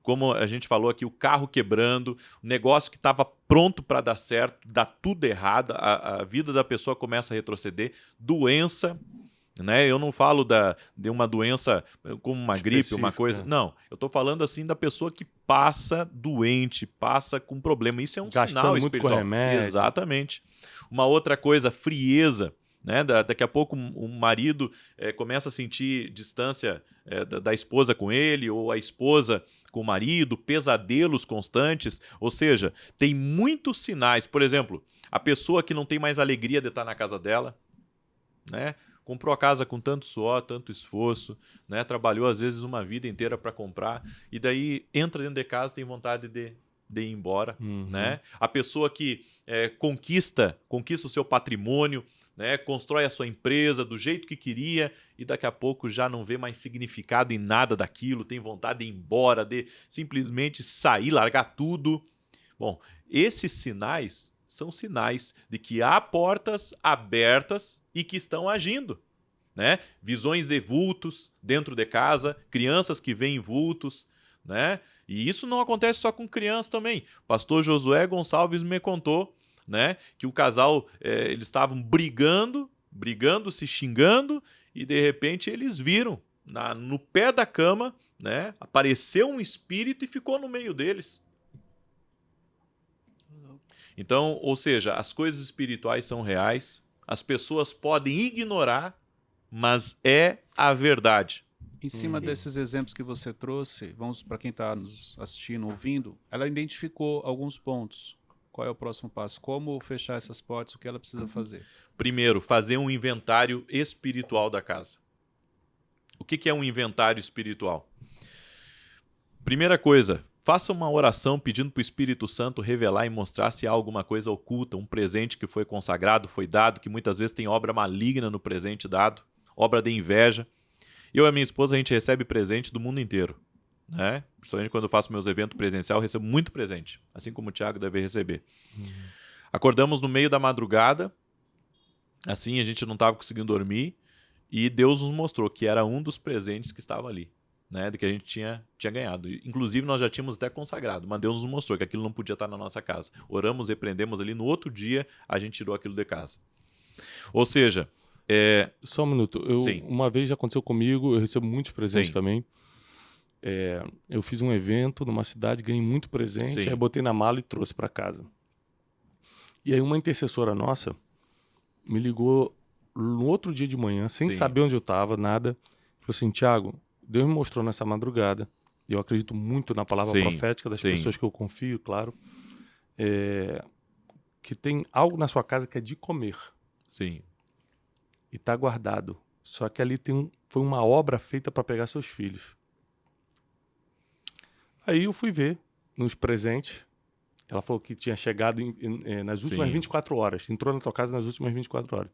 como a gente falou aqui, o carro quebrando, o negócio que estava pronto para dar certo, dá tudo errado, a vida da pessoa começa a retroceder, doença, né? Eu não falo de uma doença como uma gripe, uma coisa. Não, eu estou falando assim da pessoa que passa doente, passa com problema. Isso é um sinal espiritual. Com remédio. Exatamente. Uma outra coisa, frieza. Né? Daqui a pouco o marido começa a sentir distância da esposa com ele, ou a esposa com o marido, pesadelos constantes. Ou seja, tem muitos sinais. Por exemplo, a pessoa que não tem mais alegria de estar na casa dela, né? Comprou a casa com tanto suor, tanto esforço, né? Trabalhou às vezes uma vida inteira para comprar, e daí entra dentro de casa e tem vontade de ir embora. Né? A pessoa que conquista o seu patrimônio, né? Constrói a sua empresa do jeito que queria e daqui a pouco já não vê mais significado em nada daquilo, tem vontade de ir embora, de simplesmente sair, largar tudo. Bom, esses sinais são sinais de que há portas abertas e que estão agindo. né? Visões de vultos dentro de casa, crianças que veem vultos, né? E isso não acontece só com crianças também. O pastor Josué Gonçalves me contou, né, que o casal, eles estavam brigando, se xingando, e de repente eles viram no pé da cama, né, apareceu um espírito e ficou no meio deles. Então, ou seja, as coisas espirituais são reais, as pessoas podem ignorar, mas é a verdade. Em cima desses exemplos que você trouxe, vamos para quem está nos assistindo, ouvindo, ela identificou alguns pontos. Qual é o próximo passo? Como fechar essas portas? O que ela precisa fazer? Primeiro, fazer um inventário espiritual da casa. O que é um inventário espiritual? Primeira coisa, faça uma oração pedindo para o Espírito Santo revelar e mostrar se há alguma coisa oculta, um presente que foi consagrado, foi dado, que muitas vezes tem obra maligna no presente dado, obra de inveja. Eu e a minha esposa, a gente recebe presente do mundo inteiro, né? Principalmente quando eu faço meus eventos presencial, eu recebo muito presente, assim como o Thiago deve receber. Acordamos no meio da madrugada, assim a gente não estava conseguindo dormir, e Deus nos mostrou que era um dos presentes que estava ali, né? De que a gente tinha ganhado. Inclusive, nós já tínhamos até consagrado, mas Deus nos mostrou que aquilo não podia estar na nossa casa. Oramos, repreendemos ali, no outro dia a gente tirou aquilo de casa. Ou seja... Só um minuto. Uma vez já aconteceu comigo, eu recebo muitos presentes também. Eu fiz um evento numa cidade, ganhei muito presente, aí botei na mala e trouxe para casa. E aí uma intercessora nossa me ligou no outro dia de manhã, sem saber onde eu estava, nada. Falou assim, Thiago, Deus me mostrou nessa madrugada, e eu acredito muito na palavra profética das pessoas que eu confio, claro, que tem algo na sua casa que é de comer. Sim. E está guardado. Só que ali foi uma obra feita para pegar seus filhos. Aí eu fui ver nos presentes. Ela falou que tinha chegado nas últimas 24 horas. Entrou na tua casa nas últimas 24 horas.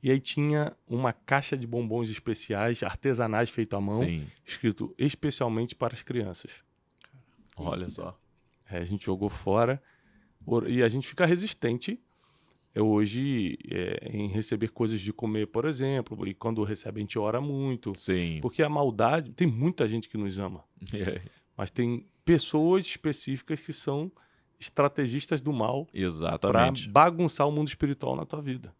E aí tinha uma caixa de bombons especiais, artesanais, feito à mão, escrito especialmente para as crianças. Olha só. A gente jogou fora. E a gente fica resistente hoje em receber coisas de comer, por exemplo, e quando recebe a gente ora muito. Sim. Porque a maldade, tem muita gente que nos ama, mas tem pessoas específicas que são estrategistas do mal para bagunçar o mundo espiritual na tua vida.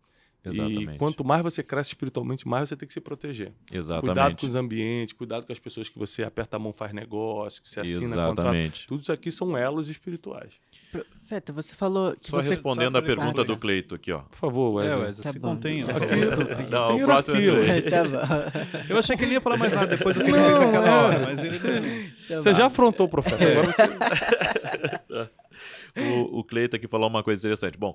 Exatamente. E quanto mais você cresce espiritualmente, mais você tem que se proteger. Exatamente. Cuidado com os ambientes, cuidado com as pessoas que você aperta a mão, faz negócio, que você assina contrato. Tudo isso aqui são elos espirituais. Profeta, você falou... Que Só respondendo a pergunta do Cleito aqui, ó. Por favor, Wesley. Wesley, se contém. Não, o próximo é tu. Tá bom. Eu achei que ele ia falar mais nada depois do que ele fez aquela hora, mas ele... Você já afrontou o profeta, agora você... O Cleito aqui falou uma coisa interessante. Bom,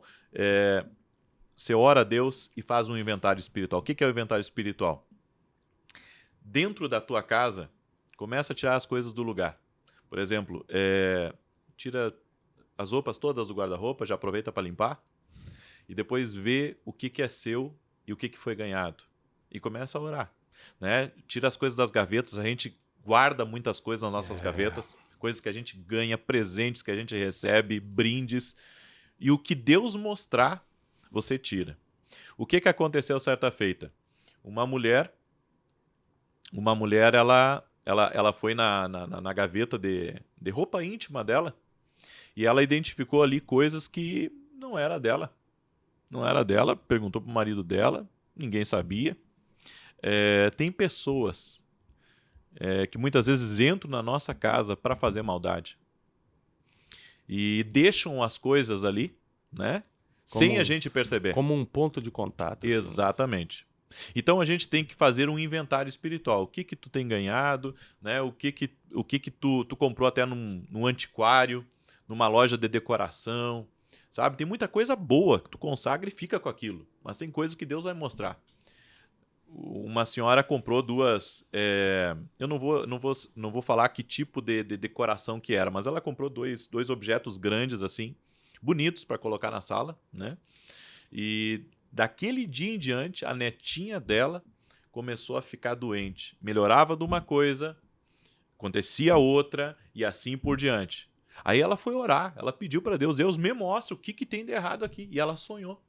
você ora a Deus e faz um inventário espiritual. O que é o inventário espiritual? Dentro da tua casa, começa a tirar as coisas do lugar. Por exemplo, tira as roupas todas do guarda-roupa, já aproveita para limpar, e depois vê o que é seu e o que foi ganhado. E começa a orar. Né? Tira as coisas das gavetas, a gente guarda muitas coisas nas nossas gavetas, coisas que a gente ganha, presentes que a gente recebe, brindes, e o que Deus mostrar, você tira. O que aconteceu certa feita? Uma mulher ela foi na gaveta de roupa íntima dela e ela identificou ali coisas que não era dela. Não era dela, perguntou para o marido dela, ninguém sabia. Tem pessoas que muitas vezes entram na nossa casa para fazer maldade e deixam as coisas ali, né? Sem a gente perceber. Como um ponto de contato. Exatamente. Então a gente tem que fazer um inventário espiritual. O que tu tem ganhado, né? O que tu comprou até num antiquário, numa loja de decoração, sabe? Tem muita coisa boa que tu consagra e fica com aquilo, mas tem coisas que Deus vai mostrar. Uma senhora comprou duas... eu não vou falar que tipo de decoração que era, mas ela comprou dois objetos grandes assim, bonitos para colocar na sala, né? E daquele dia em diante, a netinha dela começou a ficar doente. Melhorava de uma coisa, acontecia outra e assim por diante. Aí ela foi orar, ela pediu para Deus, Deus me mostra o que tem de errado aqui. E ela sonhou.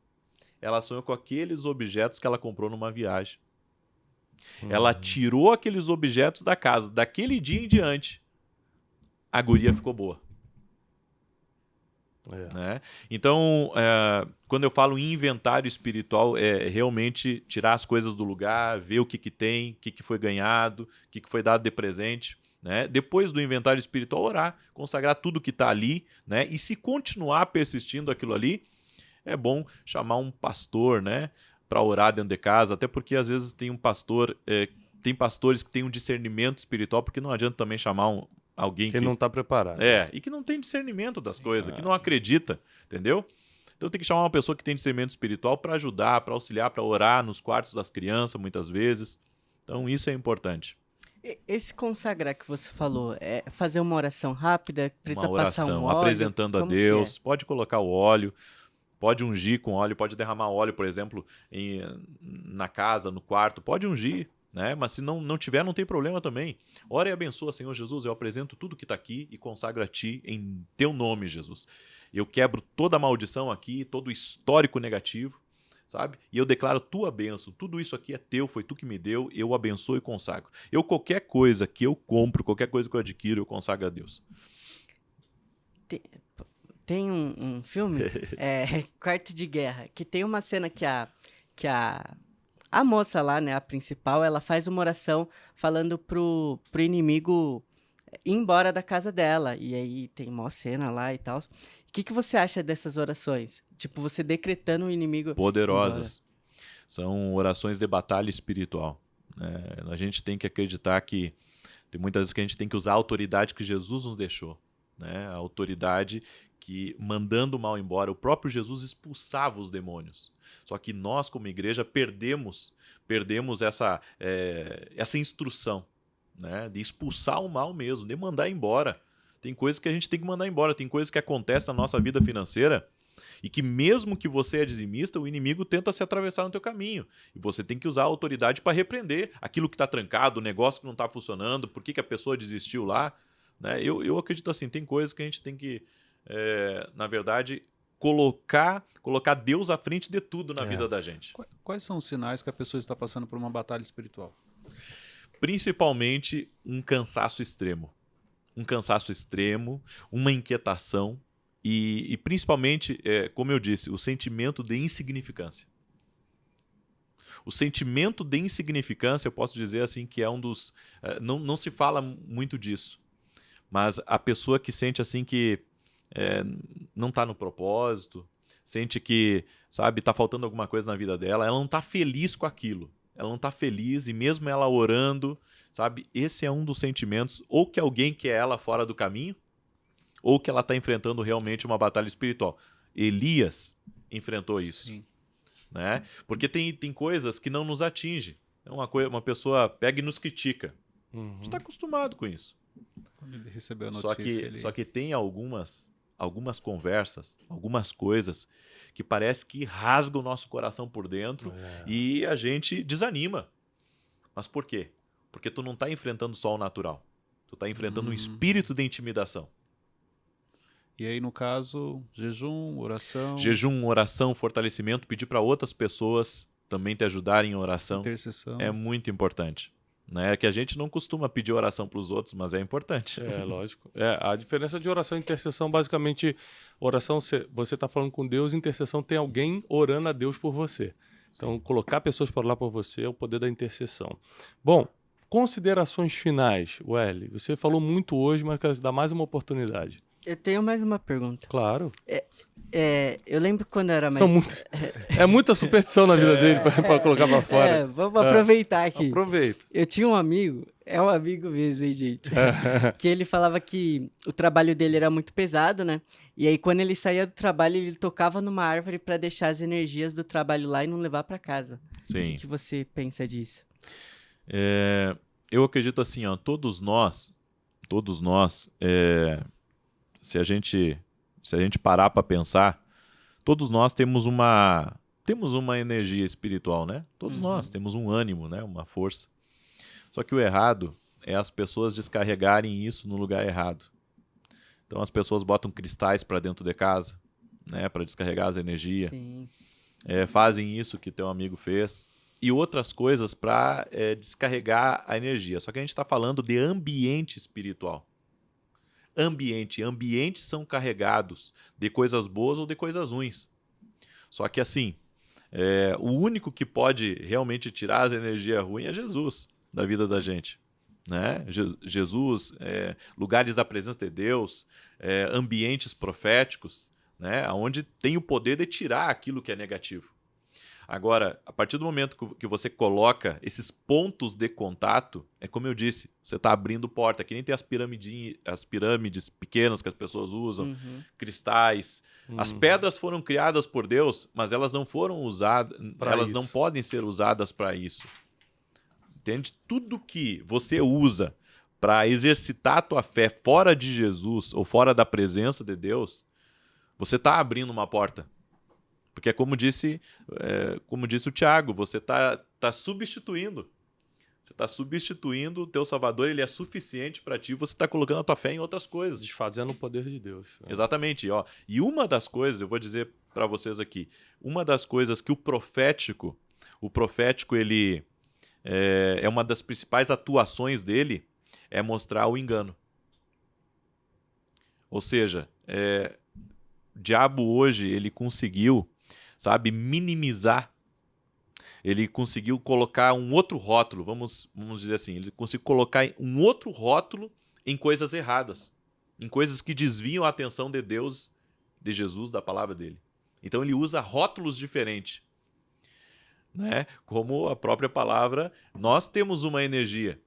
Ela sonhou com aqueles objetos que ela comprou numa viagem. Ela tirou aqueles objetos da casa. Daquele dia em diante, a guria ficou boa. Né? Então, quando eu falo em inventário espiritual, é realmente tirar as coisas do lugar, ver o que tem, o que foi ganhado, o que foi dado de presente. Né? Depois do inventário espiritual, orar, consagrar tudo que está ali. Né? E se continuar persistindo aquilo ali, é bom chamar um pastor, né, para orar dentro de casa, até porque às vezes tem um pastor, tem pastores que têm um discernimento espiritual, porque não adianta também chamar alguém que não está preparado. E que não tem discernimento das coisas, que não acredita, entendeu? Então tem que chamar uma pessoa que tem discernimento espiritual para ajudar, para auxiliar, para orar nos quartos das crianças, muitas vezes. Então isso é importante. Esse consagrar que você falou, é fazer uma oração rápida? Precisa Uma oração, passar um óleo? apresentando a Como Deus, que pode colocar o óleo, pode ungir com óleo, pode derramar óleo, por exemplo, na casa, no quarto, pode ungir. Né? Mas se não tiver, não tem problema também. Ora e abençoa, Senhor Jesus, eu apresento tudo que está aqui e consagro a Ti em Teu nome, Jesus. Eu quebro toda a maldição aqui, todo o histórico negativo, sabe? E eu declaro Tua bênção, tudo isso aqui é Teu, foi Tu que me deu, eu abençoo e consagro. Qualquer coisa que eu compro, qualquer coisa que eu adquiro, eu consagro a Deus. Tem um filme, Quarto de Guerra, que tem uma cena que a moça lá, né, a principal, ela faz uma oração falando pro inimigo ir embora da casa dela. E aí tem uma cena lá e tal. O que você acha dessas orações? Tipo, você decretando o inimigo poderosas. embora. São orações de batalha espiritual. A gente tem que acreditar que tem muitas vezes que a gente tem que usar a autoridade que Jesus nos deixou. Né? A autoridade que, mandando o mal embora, o próprio Jesus expulsava os demônios. Só que nós, como igreja, perdemos essa instrução, né? De expulsar o mal mesmo, de mandar embora. Tem coisas que a gente tem que mandar embora, tem coisas que acontecem na nossa vida financeira e que mesmo que você é dizimista, o inimigo tenta se atravessar no teu caminho. E você tem que usar a autoridade para repreender aquilo que está trancado, o negócio que não está funcionando, por que a pessoa desistiu lá. Né? Eu acredito assim, tem coisas que a gente tem que, na verdade, colocar Deus à frente de tudo na vida da gente. Quais são os sinais que a pessoa está passando por uma batalha espiritual? Principalmente um cansaço extremo. Uma inquietação e principalmente, como eu disse, o sentimento de insignificância. O sentimento de insignificância, eu posso dizer assim, que é um dos... não se fala muito disso. Mas a pessoa que sente assim que não está no propósito, sente que, sabe, está faltando alguma coisa na vida dela, ela não está feliz com aquilo. Ela não está feliz e mesmo ela orando, sabe, esse é um dos sentimentos, ou que alguém quer ela fora do caminho, ou que ela está enfrentando realmente uma batalha espiritual. Elias enfrentou isso. Sim. Né? Porque tem coisas que não nos atingem. Uma pessoa pega e nos critica. A gente está acostumado com isso. Quando ele recebeu a notícia, Só que tem algumas conversas, algumas coisas que parece que rasgam o nosso coração por dentro e a gente desanima. Mas por quê? Porque tu não está enfrentando só o natural. Tu está enfrentando um espírito de intimidação. E aí, no caso, jejum, oração... Jejum, oração, fortalecimento, pedir para outras pessoas também te ajudarem em oração. Intercessão. É muito importante. Né? Que a gente não costuma pedir oração para os outros, mas é importante. Lógico. A diferença de oração e intercessão, basicamente, oração, você está falando com Deus, intercessão tem alguém orando a Deus por você. Então, colocar pessoas para orar por você é o poder da intercessão. Bom, considerações finais, Welly. Você falou muito hoje, mas quero dar mais uma oportunidade. Eu tenho mais uma pergunta. Claro. Eu lembro quando eu era mais... É muita superstição na vida dele para colocar para fora. Vamos aproveitar aqui. Aproveita. Eu tinha um amigo, é um amigo mesmo, hein, gente? Que ele falava que o trabalho dele era muito pesado, né? E aí, quando ele saía do trabalho, ele tocava numa árvore para deixar as energias do trabalho lá e não levar para casa. Sim. O que você pensa disso? Eu acredito assim, ó, todos nós, se a gente parar para pensar, todos nós temos uma energia espiritual, né? Todos nós temos um ânimo, né? Uma força. Só que o errado é as pessoas descarregarem isso no lugar errado. Então as pessoas botam cristais para dentro de casa, né? Para descarregar as energias. Sim. Fazem isso que teu amigo fez, e outras coisas para descarregar a energia. Só que a gente está falando de ambiente espiritual. Ambientes são carregados de coisas boas ou de coisas ruins. Só que assim, o único que pode realmente tirar as energias ruins é Jesus da vida da gente. Né? Jesus, lugares da presença de Deus, ambientes proféticos, né? Onde tem o poder de tirar aquilo que é negativo. Agora, a partir do momento que você coloca esses pontos de contato, é como eu disse, você está abrindo porta, que nem tem as pirâmides pequenas que as pessoas usam, cristais. As pedras foram criadas por Deus, mas elas não foram usadas, elas não podem ser usadas para isso. Entende? Tudo que você usa para exercitar a tua fé fora de Jesus ou fora da presença de Deus, você está abrindo uma porta. Porque é como disse o Tiago, você está substituindo. Você está substituindo o teu Salvador, ele é suficiente para ti, você está colocando a tua fé em outras coisas. Desfazendo o poder de Deus. Né? Exatamente. Ó. E uma das coisas, eu vou dizer para vocês aqui, uma das coisas que o profético ele é uma das principais atuações dele, é mostrar o engano. Ou seja, o diabo hoje, ele conseguiu, minimizar. Ele conseguiu colocar um outro rótulo, vamos dizer assim, ele conseguiu colocar um outro rótulo em coisas erradas, em coisas que desviam a atenção de Deus, de Jesus, da palavra dele. Então ele usa rótulos diferentes. Né? Como a própria palavra, nós temos uma energia,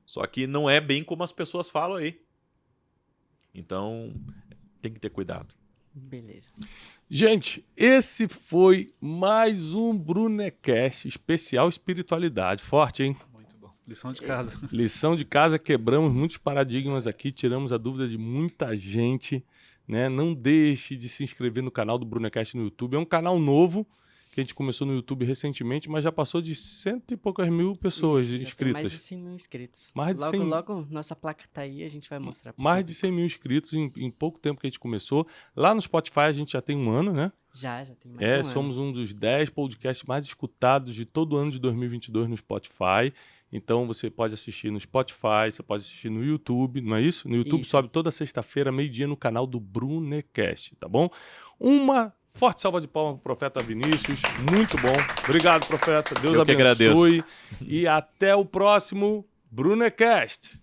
só que não é bem como as pessoas falam aí. Então, tem que ter cuidado. Beleza. Gente, esse foi mais um Brunecast especial espiritualidade. Forte, hein? Muito bom. Lição de casa. Lição de casa, quebramos muitos paradigmas aqui, tiramos a dúvida de muita gente. Né? Não deixe de se inscrever no canal do Brunecast no YouTube. É um canal novo, que a gente começou no YouTube recentemente, mas já passou de 100 e poucas mil pessoas inscritas. Mais de 100 mil inscritos. Mais de 100... Logo, nossa placa tá aí, a gente vai mostrar. Mais de 100 mil inscritos em pouco tempo que a gente começou. Lá no Spotify a gente já tem um ano, né? Já tem mais de um ano. Somos um dos 10 podcasts mais escutados de todo o ano de 2022 no Spotify. Então você pode assistir no Spotify, você pode assistir no YouTube, não é isso? No YouTube sobe toda sexta-feira, meio-dia, no canal do Brunecast, tá bom? Uma forte salva de palmas para o profeta Vinícius, muito bom. Obrigado, profeta. Deus abençoe. E até o próximo Brunecast.